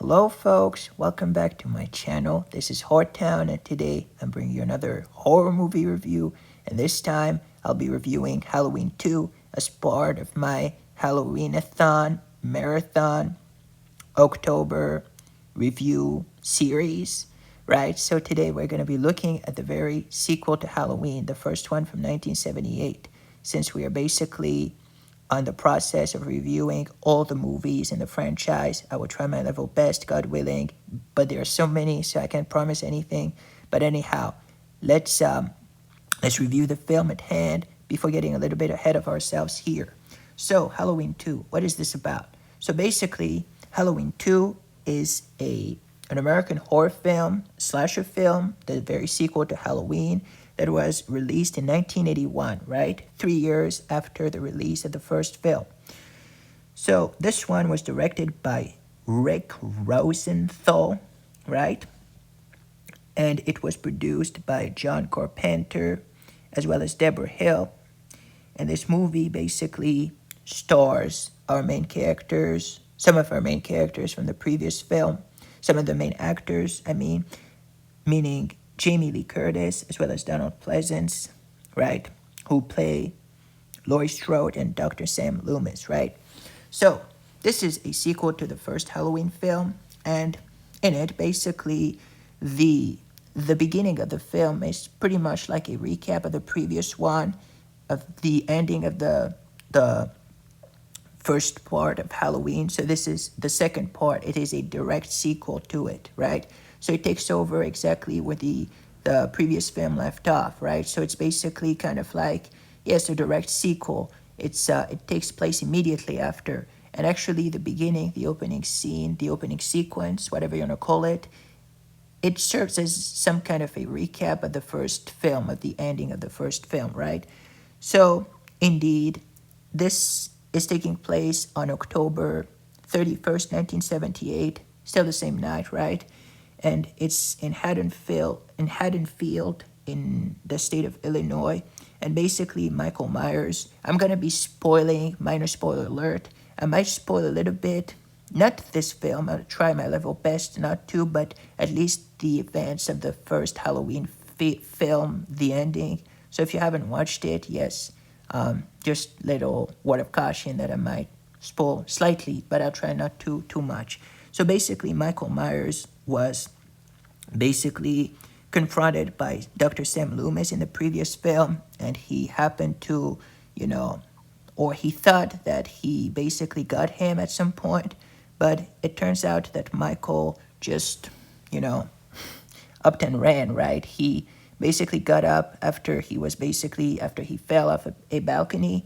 Hello folks, welcome back to my channel. This is Town, and today I'm bringing you another horror movie review, and this time I'll be reviewing Halloween 2 as part of my Halloween-a-thon marathon October review series, right? So today we're going to be looking at the very sequel to Halloween, the first one from 1978, since we are basically on the process of reviewing all the movies in the franchise. I will try my level best, God willing, but there are so many, so I can't promise anything. But anyhow, let's review the film at hand before getting a little bit ahead of ourselves here. So, Halloween 2, what is this about? So basically, Halloween 2 is an American horror film, slasher film, the very sequel to Halloween, that was released in 1981, right? 3 years after the release of the first film. So this one was directed by Rick Rosenthal, right? And it was produced by John Carpenter, as well as Deborah Hill. And this movie basically stars our main characters, some of our main characters from the previous film, some of the main actors, meaning Jamie Lee Curtis, as well as Donald Pleasence, right, who play Laurie Strode and Dr. Sam Loomis, right? So this is a sequel to the first Halloween film, and in it, basically, the beginning of the film is pretty much like a recap of the previous one, of the ending of the first part of Halloween. So this is the second part. It is a direct sequel to it, right? So it takes over exactly where the previous film left off, right? So it's basically kind of like, yes, a direct sequel. It takes place immediately after. And actually the beginning, the opening scene, the opening sequence, whatever you want to call it, it serves as some kind of a recap of the first film, of the ending of the first film, right? So indeed, this is taking place on October 31st, 1978, still the same night, right? And it's in Haddonfield, in the state of Illinois. And basically, Michael Myers, I'm going to be spoiling, minor spoiler alert. I might spoil a little bit, not this film, I'll try my level best not to, but at least the events of the first Halloween film, the ending. So if you haven't watched it, yes, just little word of caution that I might spoil slightly, but I'll try not to too much. So basically, Michael Myers was basically confronted by Dr. Sam Loomis in the previous film, and he happened to, or he thought that he basically got him at some point, but it turns out that Michael just, upped and ran, right? He basically got up after he fell off a balcony,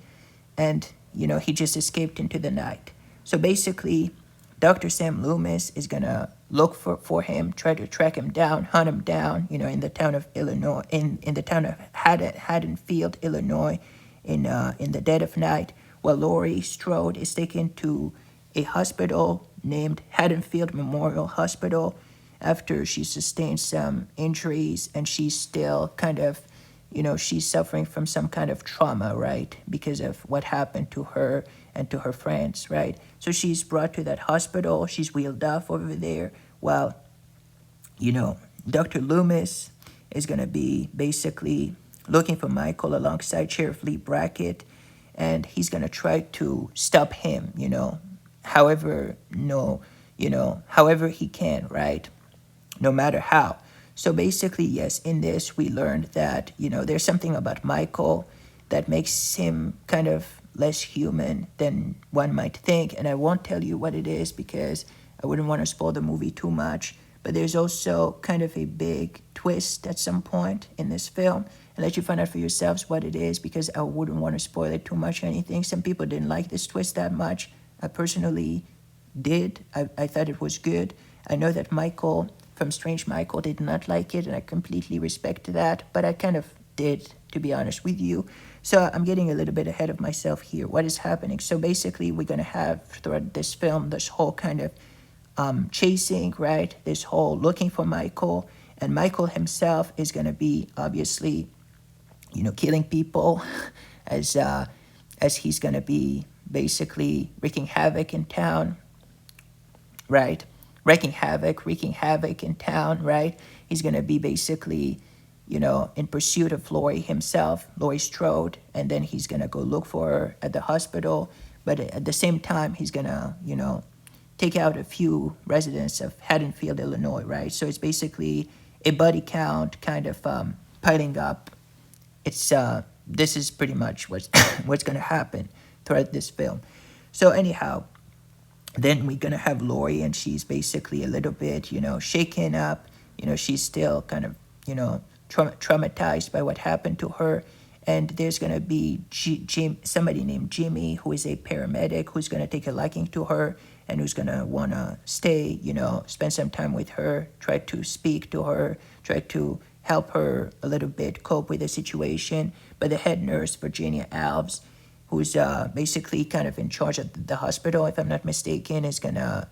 and, he just escaped into the night. So basically, Dr. Sam Loomis is going to look for him, try to track him down, hunt him down, in the town of Illinois, in the town of Haddonfield, Illinois, in the dead of night, while Laurie Strode is taken to a hospital named Haddonfield Memorial Hospital after she sustained some injuries, and she's still kind of, she's suffering from some kind of trauma, right, because of what happened to her and to her friends, right? So she's brought to that hospital, she's wheeled off over there, while, Dr. Loomis is going to be basically looking for Michael alongside Sheriff Lee Brackett, and he's going to try to stop him, however he can, right? No matter how. So basically, yes, in this, we learned that, there's something about Michael that makes him kind of less human than one might think. And I won't tell you what it is because I wouldn't want to spoil the movie too much. But there's also kind of a big twist at some point in this film. And let you find out for yourselves what it is, because I wouldn't want to spoil it too much or anything. Some people didn't like this twist that much. I personally did. I thought it was good. I know that Michael from Strange Michael did not like it, and I completely respect that, but I kind of did, to be honest with you. So I'm getting a little bit ahead of myself here. What is happening? So basically, we're going to have throughout this film this whole kind of chasing, right? This whole looking for Michael, and Michael himself is going to be obviously, killing people as he's going to be basically wreaking havoc in town, right? wreaking havoc in town, right? He's gonna be basically, in pursuit of Laurie himself, Laurie Strode, and then he's gonna go look for her at the hospital. But at the same time, he's gonna, take out a few residents of Haddonfield, Illinois, right? So it's basically a buddy count kind of piling up. It's This is pretty much what's what's gonna happen throughout this film. So anyhow, then we're gonna have Laurie, and she's basically a little bit, shaken up. She's still kind of, traumatized by what happened to her. And there's gonna be somebody named Jimmy, who is a paramedic, who's gonna take a liking to her and who's gonna wanna stay, spend some time with her, try to speak to her, try to help her a little bit cope with the situation. But the head nurse, Virginia Alves, who's basically kind of in charge of the hospital, if I'm not mistaken, is gonna,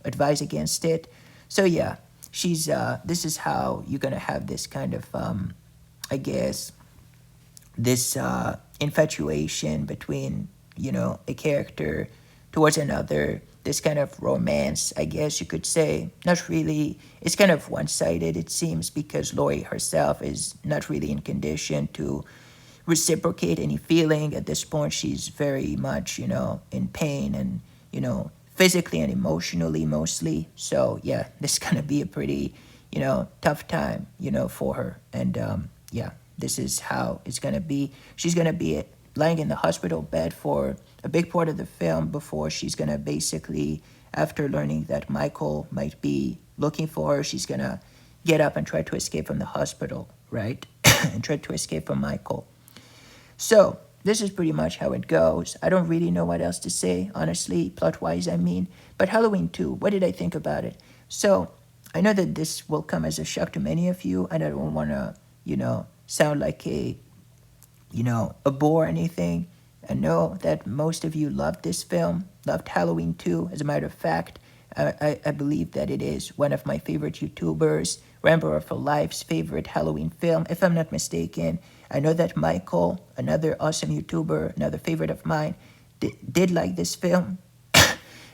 advise against it. So yeah, she's this is how you're gonna have this kind of, I guess, this infatuation between, a character towards another, this kind of romance, I guess you could say. Not really. It's kind of one-sided, it seems, because Laurie herself is not really in condition to reciprocate any feeling. At this point, she's very much, in pain and, physically and emotionally mostly. So yeah, this is gonna be a pretty, tough time, for her. And yeah, this is how it's gonna be. She's gonna be lying in the hospital bed for a big part of the film before she's gonna basically, after learning that Michael might be looking for her, she's gonna get up and try to escape from the hospital, right? And try to escape from Michael. So this is pretty much how it goes. I don't really know what else to say, honestly, plot-wise, I mean. But Halloween 2, what did I think about it? So I know that this will come as a shock to many of you, and I don't want to, sound like a bore or anything. I know that most of you loved this film, loved Halloween 2. As a matter of fact, I believe that it is one of my favorite YouTubers, Rambo for Life's favorite Halloween film, if I'm not mistaken. I know that Michael, another awesome YouTuber, another favorite of mine, did like this film.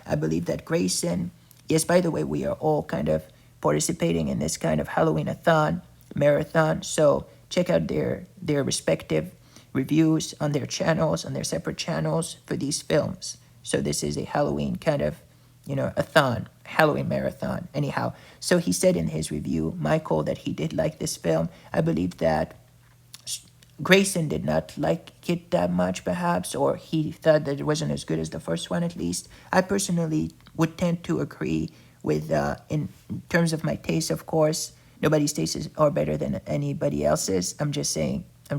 I believe that Grayson, yes, by the way, we are all kind of participating in this kind of Halloween-a-thon, marathon, so check out their respective reviews on their channels, on their separate channels for these films. So this is a Halloween kind of, a Halloween marathon. Anyhow, so he said in his review, Michael, that he did like this film. I believe that Grayson did not like it that much, perhaps, or he thought that it wasn't as good as the first one, at least. I personally would tend to agree with, in terms of my taste, of course. Nobody's tastes are better than anybody else's. I'm just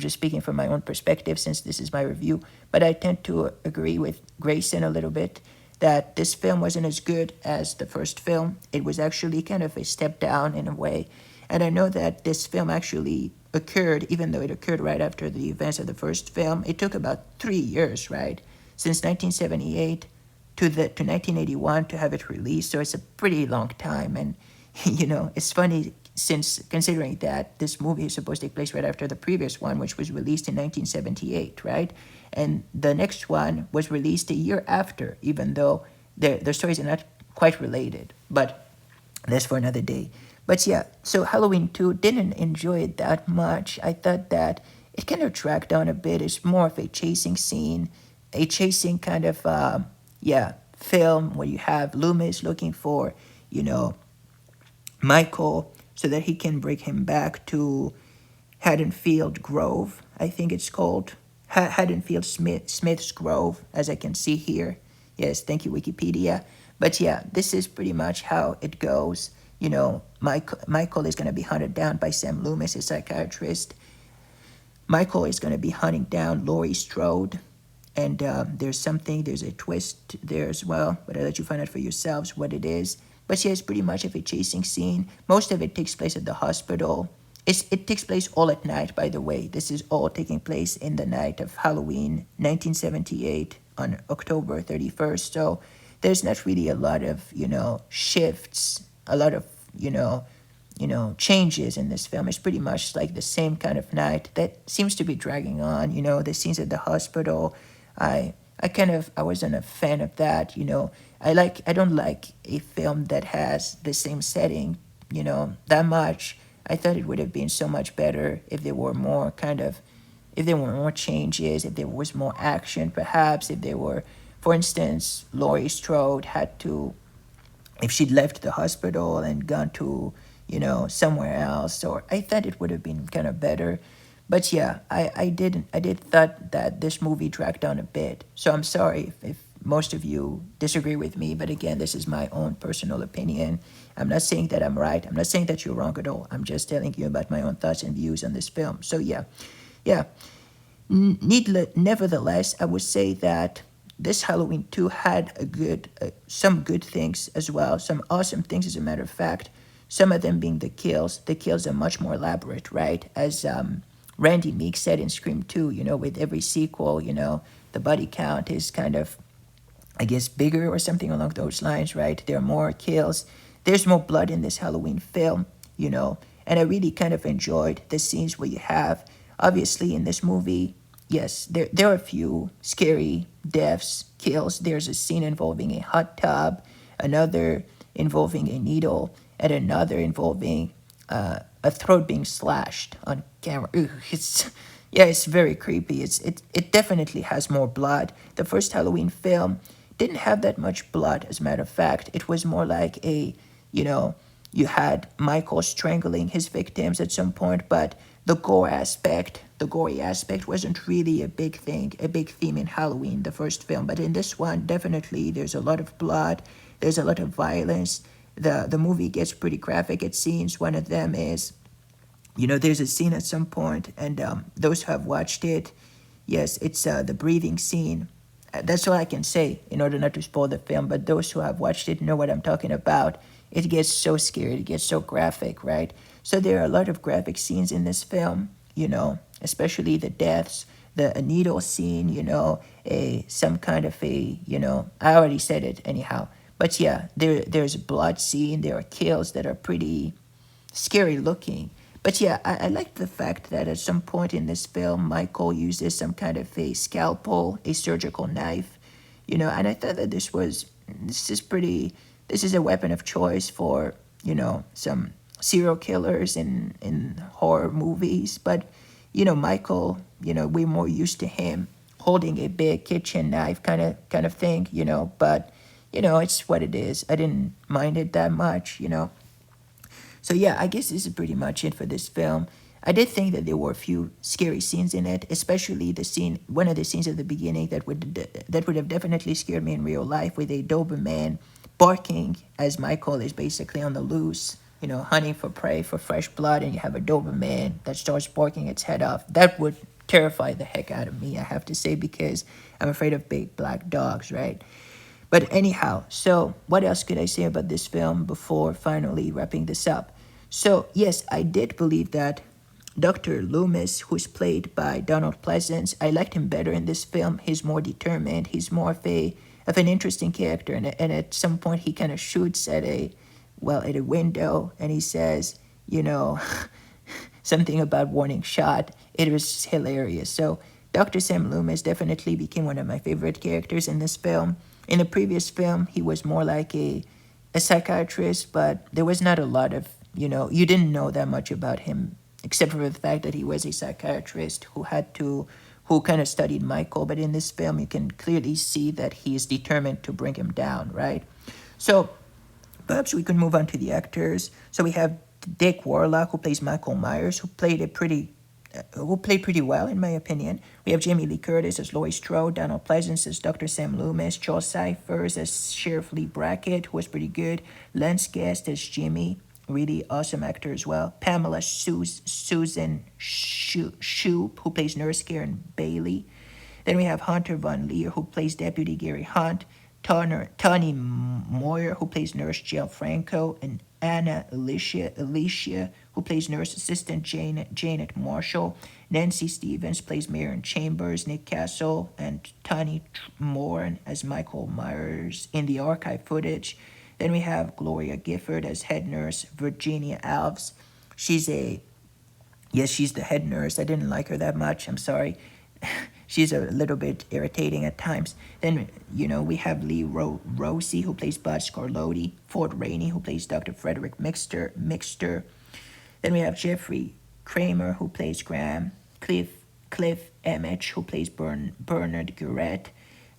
speaking from my own perspective since this is my review. But I tend to agree with Grayson a little bit that this film wasn't as good as the first film. It was actually kind of a step down in a way. And I know that this film actually occurred, even though it occurred right after the events of the first film, it took about 3 years, right? Since 1978 to 1981 to have it released. So it's a pretty long time. And, it's funny since considering that this movie is supposed to take place right after the previous one, which was released in 1978, right? And the next one was released a year after, even though the stories are not quite related. But that's for another day. But yeah, so Halloween 2, didn't enjoy it that much. I thought that it kind of dragged down a bit. It's more of a chasing scene, a chasing kind of, film where you have Loomis looking for, Michael so that he can bring him back to Haddonfield Grove, I think it's called. Haddonfield Smith's Grove, as I can see here. Yes, thank you, Wikipedia. But yeah, this is pretty much how it goes. Michael is going to be hunted down by Sam Loomis, a psychiatrist. Michael is going to be hunting down Laurie Strode. And there's a twist there as well, but I'll let you find out for yourselves what it is. But yeah, it's pretty much of a chasing scene. Most of it takes place at the hospital. It takes place all at night, by the way. This is all taking place in the night of Halloween, 1978, on October 31st. So there's not really a lot of, shifts, a lot of, changes in this film. It's pretty much like the same kind of night that seems to be dragging on. The scenes at the hospital, I wasn't a fan of that. I don't like a film that has the same setting, that much. I thought it would have been so much better if there were more if there were more changes, if there was more action, perhaps if there were, for instance, Laurie Strode had to, if she'd left the hospital and gone to, somewhere else, or I thought it would have been kind of better. But yeah, I did thought that this movie dragged on a bit. So I'm sorry if most of you disagree with me, but again, this is my own personal opinion. I'm not saying that I'm right. I'm not saying that you're wrong at all. I'm just telling you about my own thoughts and views on this film. So yeah, yeah. Nevertheless, I would say that this Halloween 2 had some good things as well, some awesome things, as a matter of fact. Some of them being the kills. The kills are much more elaborate, right? As Randy Meek said in Scream 2, with every sequel, the body count is kind of, I guess, bigger or something along those lines, right? There are more kills. There's more blood in this Halloween film, and I really kind of enjoyed the scenes where you have, obviously, in this movie, yes, there are a few scary deaths, kills. There's a scene involving a hot tub, another involving a needle, and another involving a throat being slashed on camera. Ugh, yeah, it's very creepy. It definitely has more blood. The first Halloween film didn't have that much blood, as a matter of fact. It was more like you know, you had Michael strangling his victims at some point, but the gory aspect wasn't really a big thing, a big theme in Halloween, the first film. But in this one, definitely there's a lot of blood, there's a lot of violence. The movie gets pretty graphic at scenes. One of them is, there's a scene at some point, and those who have watched it, yes, it's the breathing scene. That's all I can say in order not to spoil the film, but those who have watched it know what I'm talking about. It gets so scary, it gets so graphic, right? So there are a lot of graphic scenes in this film, especially the deaths, the needle scene, some kind of I already said it anyhow. But yeah, there's a blood scene, there are kills that are pretty scary looking. But yeah, I like the fact that at some point in this film, Michael uses some kind of a scalpel, a surgical knife, and I thought that this is a weapon of choice for, some serial killers in horror movies. But, Michael, we're more used to him holding a big kitchen knife kind of thing, but, it's what it is. I didn't mind it that much. So yeah, I guess this is pretty much it for this film. I did think that there were a few scary scenes in it, especially one of the scenes at the beginning that would have definitely scared me in real life, with a Doberman barking as Michael is basically on the loose, hunting for prey, for fresh blood, and you have a Doberman that starts barking its head off. That would terrify the heck out of me, I have to say, because I'm afraid of big black dogs, right? But anyhow, so what else could I say about this film before finally wrapping this up? So, yes, I did believe that Dr. Loomis, who's played by Donald Pleasance, I liked him better in this film. He's more determined. He's more of an interesting character. And at some point, he kind of shoots at a window, and he says, something about warning shot. It was hilarious. So Dr. Sam Loomis definitely became one of my favorite characters in this film. In the previous film, he was more like a psychiatrist, but there was not a lot of, you didn't know that much about him, except for the fact that he was a psychiatrist who kind of studied Michael. But in this film, you can clearly see that he is determined to bring him down, right? So perhaps we could move on to the actors. So we have Dick Warlock, who plays Michael Myers, who played pretty well, in my opinion. We have Jamie Lee Curtis as Laurie Strode, Donald Pleasance as Dr. Sam Loomis, Charles Cyphers as Sheriff Lee Brackett, who was pretty good, Lance Guest as Jimmy, really awesome actor as well, Pamela Susan Shoop, who plays Nurse Karen Bailey. Then we have Hunter Von Leer, who plays Deputy Gary Hunt, Tawny Moyer, who plays Nurse Jill Franco, and Anna Alicia, who plays Nurse Assistant Janet Marshall. Nancy Stevens plays Marion Chambers, Nick Castle, and Tony Moore as Michael Myers in the archive footage. Then we have Gloria Gifford as head nurse Virginia Alves. She's the head nurse. I didn't like her that much. I'm sorry. she's a little bit irritating at times. Then, we have Rosie, who plays Bud Scarlotti, Ford Rainey, who plays Dr. Frederick Mixter. Then we have Jeffrey Kramer, who plays Graham, Cliff Emmett, who plays Bernard Guret.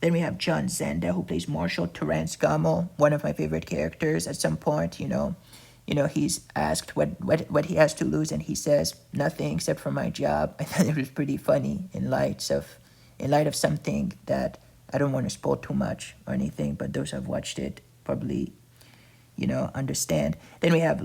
Then we have John Zenda, who plays Marshall Terrence Gummel, one of my favorite characters. At some point, he's asked what he has to lose, and he says nothing except for my job. I thought it was pretty funny in light of something that I don't want to spoil too much or anything, but those who have watched it probably understand. Then we have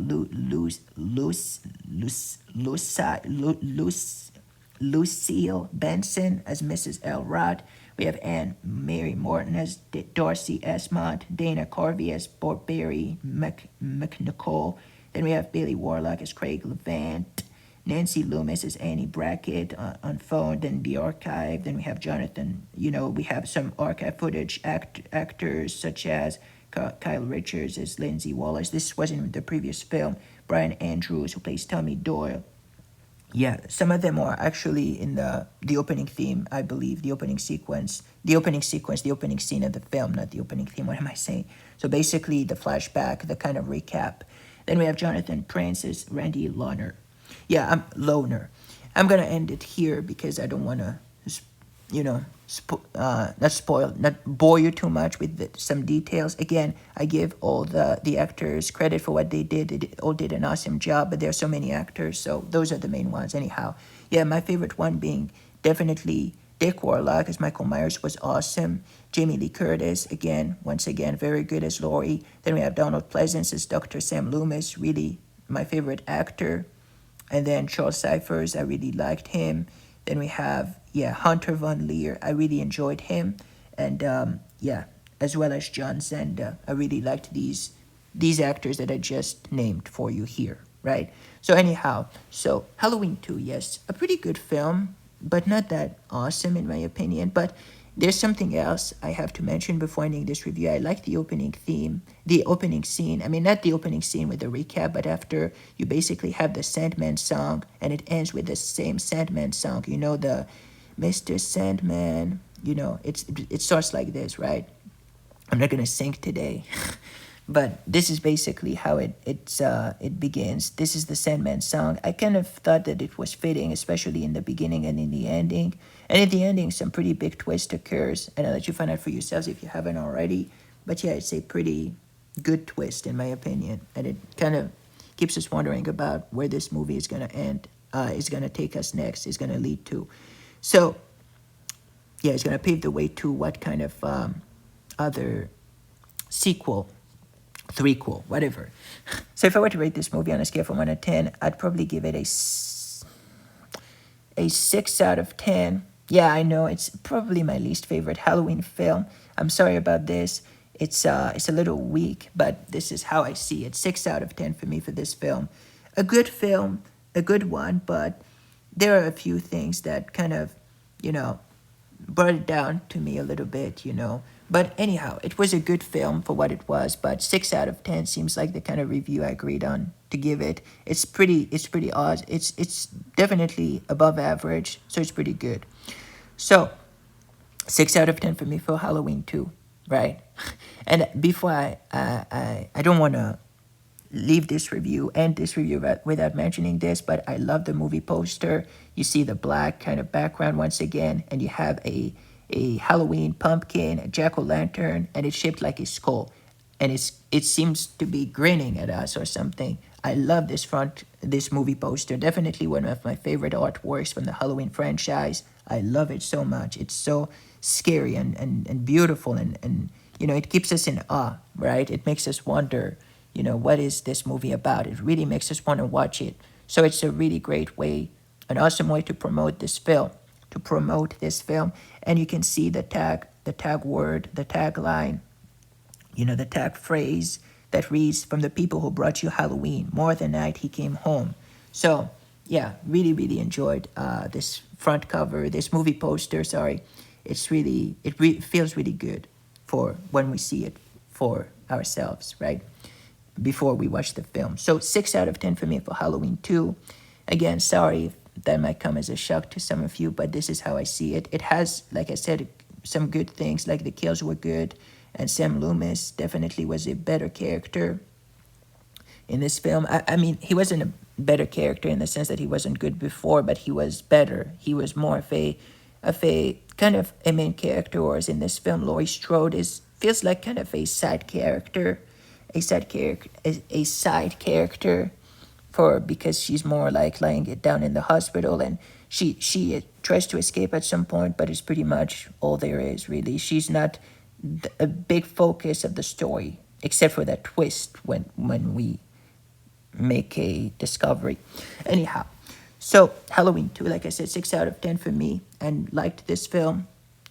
Lucille Benson as Mrs. Elrod. We have Anne Mary Morton as Darcy Esmond, Dana Carvey as Barry McNicol. Then we have Billy Warlock as Craig Levant, Nancy Loomis as Annie Brackett on phone, then the archive. Then we have Jonathan, we have some archive footage actors such as Kyle Richards as Lindsay Wallace. This wasn't in the previous film. Brian Andrews, who plays Tommy Doyle. Yeah, some of them are actually in the opening theme, I believe, the opening scene of the film, not the opening theme. What am I saying? So basically, the flashback, the kind of recap. Then we have Jonathan Prince as Randy Loner. Yeah, I'm Loner. I'm gonna end it here because I don't want to, not bore you too much with some details. Again, I give all the actors credit for what they did. They all did an awesome job, but there are so many actors, so those are the main ones. Anyhow, yeah, my favorite one being definitely Dick Warlock as Michael Myers was awesome. Jamie Lee Curtis, once again, very good as Laurie. Then we have Donald Pleasance as Dr. Sam Loomis, really my favorite actor. And then Charles Cyphers, I really liked him. Then we have, Hunter Von Leer. I really enjoyed him. And, as well as John Zenda. I really liked these actors that I just named for you here, right? So anyhow, Halloween 2, yes, a pretty good film, but not that awesome in my opinion. But there's something else I have to mention before ending this review. I like the opening scene. I mean, not the opening scene with the recap, but after you basically have the Sandman song, and it ends with the same Sandman song. The Mr. Sandman, it starts like this, right? I'm not going to sing today. But this is basically how it begins. This is the Sandman song. I kind of thought that it was fitting, especially in the beginning and in the ending. And in the ending, some pretty big twist occurs. And I'll let you find out for yourselves if you haven't already. But yeah, it's a pretty good twist, in my opinion. And it kind of keeps us wondering about where this movie is going to end, is going to take us next, is going to lead to. So, yeah, it's going to pave the way to what kind of other sequel, threequel, whatever. So if I were to rate this movie on a scale from 1 to 10, I'd probably give it a 6 out of 10. Yeah, I know, it's probably my least favorite Halloween film. I'm sorry about this. It's a little weak, but this is how I see it. 6 out of 10 for me for this film. A good film, a good one, but there are a few things that kind of, brought it down to me a little bit, But anyhow, it was a good film for what it was, but 6 out of 10 seems like the kind of review I agreed on to give it. It's pretty odd. It's definitely above average, so it's pretty good. So, 6 out of 10 for me for Halloween 2, right? And before I don't want to end this review without mentioning this, but I love the movie poster. You see the black kind of background once again, and you have a Halloween pumpkin, a jack-o'-lantern, and it's shaped like a skull. And it seems to be grinning at us or something. I love this movie poster. Definitely one of my favorite artworks from the Halloween franchise. I love it so much. It's so scary and beautiful, and it keeps us in awe, right? It makes us wonder, what is this movie about? It really makes us want to watch it. So it's a really great way, an awesome way to promote this film. And you can see the tagline, the tag phrase that reads, "From the people who brought you Halloween, more than night he came home." So, yeah, really, really enjoyed this front cover, this movie poster, sorry. It feels really good for when we see it for ourselves, right? Before we watch the film. So 6 out of 10 for me for Halloween 2. Again, sorry that might come as a shock to some of you, but this is how I see it. It has, like I said, some good things, like the kills were good, and Sam Loomis definitely was a better character in this film. I mean, he wasn't a better character in the sense that he wasn't good before, but he was better. He was more of a kind of a main character, whereas in this film, Laurie Strode feels like kind of a side character, a side character, for because she's more like lying it down in the hospital, and she tries to escape at some point, but it's pretty much all there is really. She's not a big focus of the story, except for that twist when we make a discovery. Anyhow, so Halloween 2, like I said, 6 out of 10 for me, and liked this film.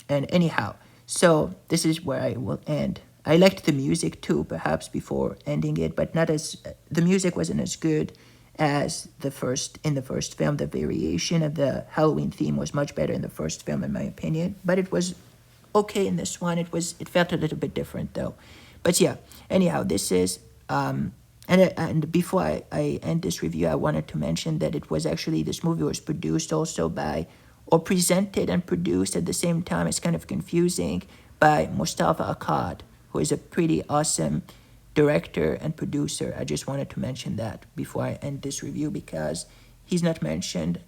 And anyhow, so this is where I will end. I liked the music too, perhaps before ending it, but not as the music wasn't as good as the first film. The variation of the Halloween theme was much better in the first film, in my opinion, but it was okay in this one. It felt a little bit different though. But yeah, anyhow, this is and before I end this review, I wanted to mention that it was actually, this movie was produced also by, or presented and produced at the same time, it's kind of confusing, by Mustafa Akkad, who is a pretty awesome director and producer. I just wanted to mention that before I end this review, because he's not mentioned,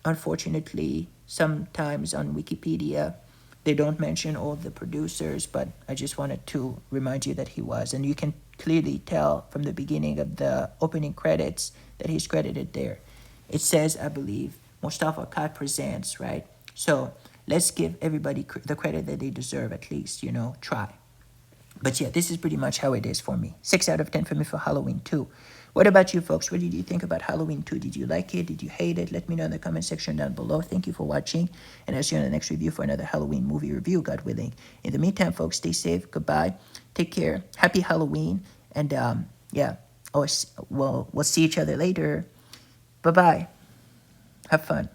unfortunately. Sometimes on Wikipedia they don't mention all the producers, but I just wanted to remind you that he was. And you can clearly tell from the beginning of the opening credits that he's credited there. It says, I believe, Mustafa Akkad presents, right? So let's give everybody the credit that they deserve, at least, try. But yeah, this is pretty much how it is for me. 6 out of 10 for me for Halloween 2. What about you folks? What did you think about Halloween 2? Did you like it? Did you hate it? Let me know in the comment section down below. Thank you for watching, and I'll see you on the next review for another Halloween movie review, God willing. In the meantime, folks, stay safe. Goodbye. Take care. Happy Halloween. And yeah, we'll see each other later. Bye-bye. Have fun.